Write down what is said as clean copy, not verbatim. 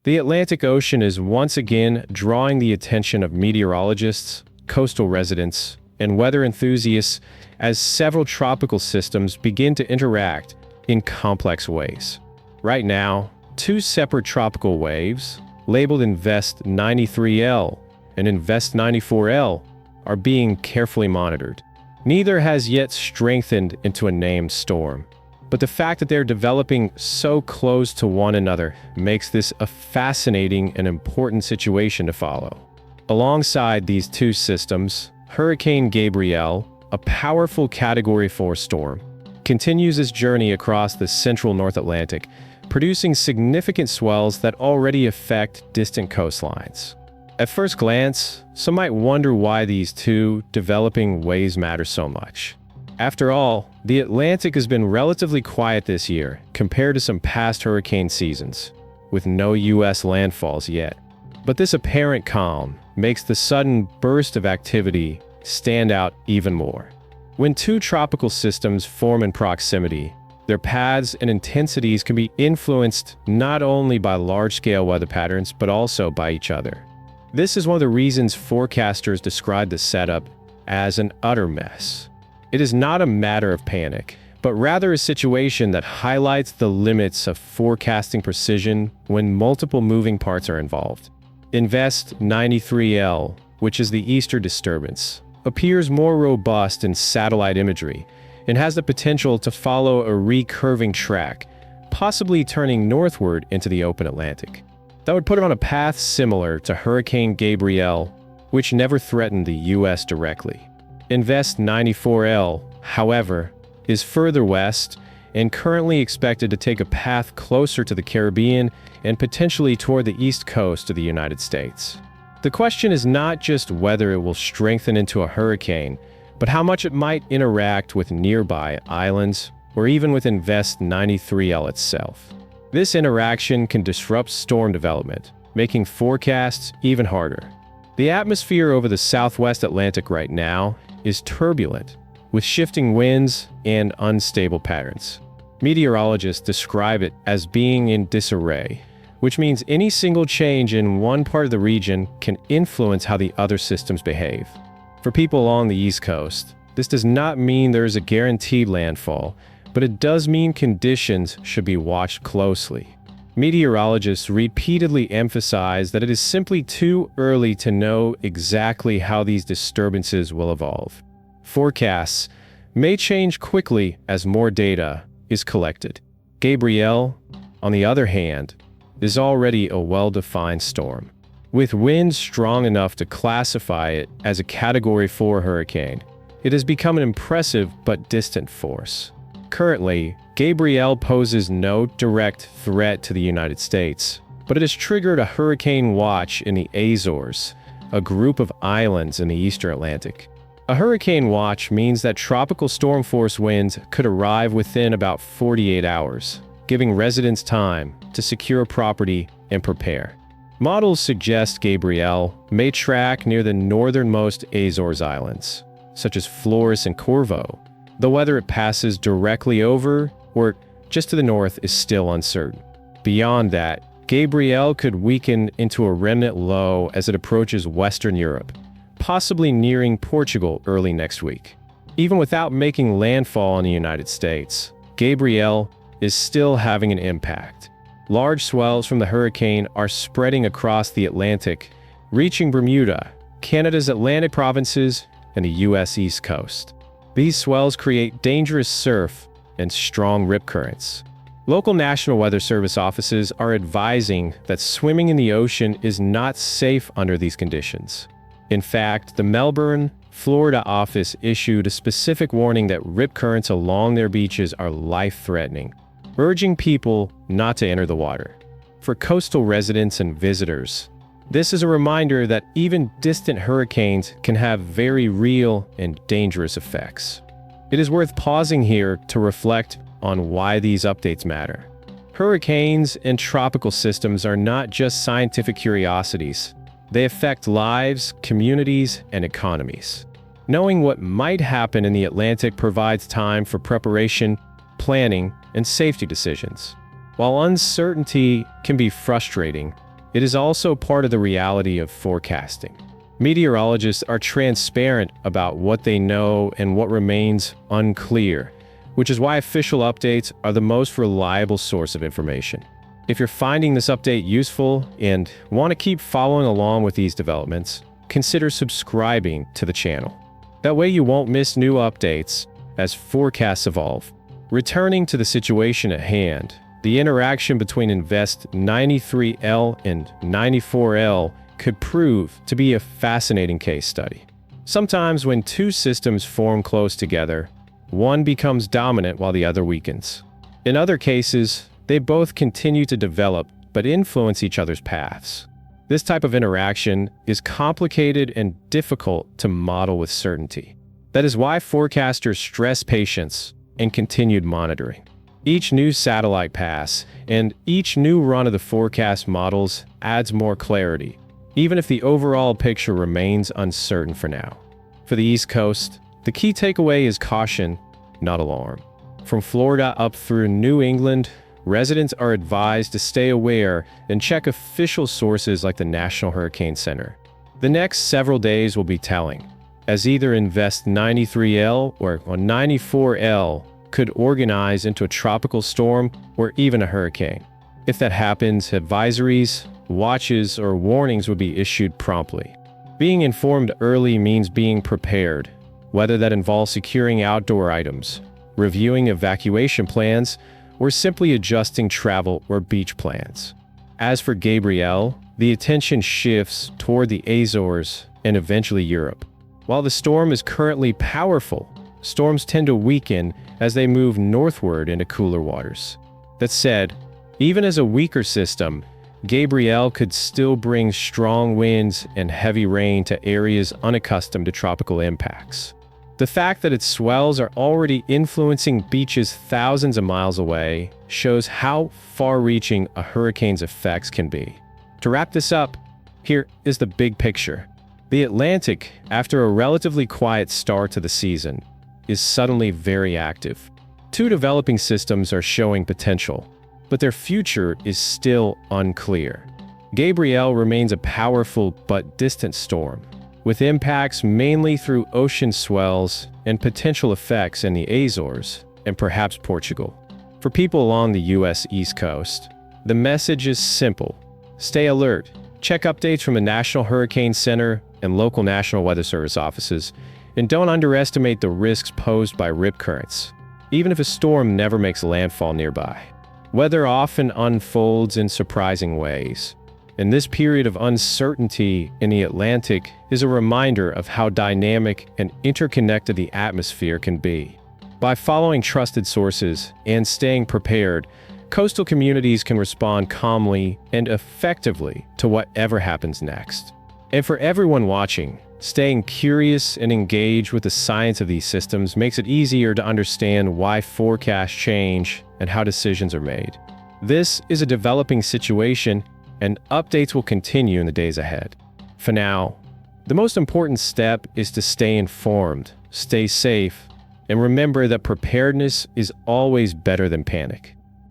The Atlantic Ocean is once again drawing the attention of meteorologists, coastal residents, and weather enthusiasts as several tropical systems begin to interact in complex ways. Right now, two separate tropical waves, labeled Invest 93L and Invest 94L, are being carefully monitored. Neither has yet strengthened into a named storm, but the fact that they're developing so close to one another makes this a fascinating and important situation to follow. Alongside these two systems, Hurricane Gabrielle, a powerful Category 4 storm, continues its journey across the central North Atlantic, producing significant swells that already affect distant coastlines. At first glance, some might wonder why these two developing waves matter so much. After all, the Atlantic has been relatively quiet this year compared to some past hurricane seasons, with no U.S. landfalls yet. But this apparent calm makes the sudden burst of activity stand out even more. When two tropical systems form in proximity, their paths and intensities can be influenced not only by large-scale weather patterns, but also by each other. This is one of the reasons forecasters describe the setup as an utter mess. It is not a matter of panic, but rather a situation that highlights the limits of forecasting precision when multiple moving parts are involved. Invest 93L, which is the Easter disturbance, appears more robust in satellite imagery and has the potential to follow a recurving track, possibly turning northward into the open Atlantic. That would put it on a path similar to Hurricane Gabrielle, which never threatened the U.S. directly. Invest 94L, however, is further west and currently expected to take a path closer to the Caribbean and potentially toward the east coast of the United States. The question is not just whether it will strengthen into a hurricane, but how much it might interact with nearby islands or even with Invest 93L itself. This interaction can disrupt storm development, making forecasts even harder. The atmosphere over the southwest Atlantic right now is turbulent, with shifting winds and unstable patterns. Meteorologists describe it as being in disarray, which means any single change in one part of the region can influence how the other systems behave. For people along the East Coast, this does not mean there is a guaranteed landfall, but it does mean conditions should be watched closely. Meteorologists repeatedly emphasize that it is simply too early to know exactly how these disturbances will evolve. Forecasts may change quickly as more data is collected. Gabrielle, on the other hand, is already a well-defined storm. With winds strong enough to classify it as a Category 4 hurricane, it has become an impressive but distant force. Currently, Gabrielle poses no direct threat to the United States, but it has triggered a hurricane watch in the Azores, a group of islands in the Eastern Atlantic. A hurricane watch means that tropical storm force winds could arrive within about 48 hours, giving residents time to secure property and prepare. Models suggest Gabrielle may track near the northernmost Azores Islands, such as Flores and Corvo, though whether it passes directly over or just to the north is still uncertain. Beyond that, Gabrielle could weaken into a remnant low as it approaches Western Europe, possibly nearing Portugal early next week. Even without making landfall in the United States, Gabrielle is still having an impact. Large swells from the hurricane are spreading across the Atlantic, reaching Bermuda, Canada's Atlantic provinces, and the U.S. East Coast. These swells create dangerous surf and strong rip currents. Local National Weather Service offices are advising that swimming in the ocean is not safe under these conditions. In fact, the Melbourne, Florida office issued a specific warning that rip currents along their beaches are life-threatening, urging people not to enter the water. For coastal residents and visitors, this is a reminder that even distant hurricanes can have very real and dangerous effects. It is worth pausing here to reflect on why these updates matter. Hurricanes and tropical systems are not just scientific curiosities. They affect lives, communities, and economies. Knowing what might happen in the Atlantic provides time for preparation, planning, and safety decisions. While uncertainty can be frustrating, it is also part of the reality of forecasting. Meteorologists are transparent about what they know and what remains unclear, which is why official updates are the most reliable source of information. If you're finding this update useful and want to keep following along with these developments, consider subscribing to the channel. That way you won't miss new updates as forecasts evolve. Returning to the situation at hand, the interaction between Invest 93L and 94L could prove to be a fascinating case study. Sometimes when two systems form close together, one becomes dominant while the other weakens. In other cases, they both continue to develop but influence each other's paths. This type of interaction is complicated and difficult to model with certainty. That is why forecasters stress patience and continued monitoring. Each new satellite pass and each new run of the forecast models adds more clarity, even if the overall picture remains uncertain for now. For the East Coast, the key takeaway is caution, not alarm. From Florida up through New England, residents are advised to stay aware and check official sources like the National Hurricane Center. The next several days will be telling, as either Invest 93L or 94L could organize into a tropical storm or even a hurricane. If that happens, advisories, watches, or warnings would be issued promptly. Being informed early means being prepared, whether that involves securing outdoor items, reviewing evacuation plans, or simply adjusting travel or beach plans. As for Gabrielle, the attention shifts toward the Azores and eventually Europe. While the storm is currently powerful, storms tend to weaken as they move northward into cooler waters. That said, even as a weaker system, Gabrielle could still bring strong winds and heavy rain to areas unaccustomed to tropical impacts. The fact that its swells are already influencing beaches thousands of miles away shows how far-reaching a hurricane's effects can be. To wrap this up, here is the big picture. The Atlantic, after a relatively quiet start to the season, is suddenly very active. Two developing systems are showing potential, but their future is still unclear. Gabrielle remains a powerful but distant storm, with impacts mainly through ocean swells and potential effects in the Azores and perhaps Portugal. For people along the U.S. East Coast, the message is simple. Stay alert, check updates from the National Hurricane Center and local National Weather Service offices, and don't underestimate the risks posed by rip currents, even if a storm never makes landfall nearby. Weather often unfolds in surprising ways, and this period of uncertainty in the Atlantic is a reminder of how dynamic and interconnected the atmosphere can be. By following trusted sources and staying prepared, coastal communities can respond calmly and effectively to whatever happens next. And for everyone watching, staying curious and engaged with the science of these systems makes it easier to understand why forecasts change and how decisions are made. This is a developing situation, and updates will continue in the days ahead. For now, the most important step is to stay informed, stay safe, and remember that preparedness is always better than panic.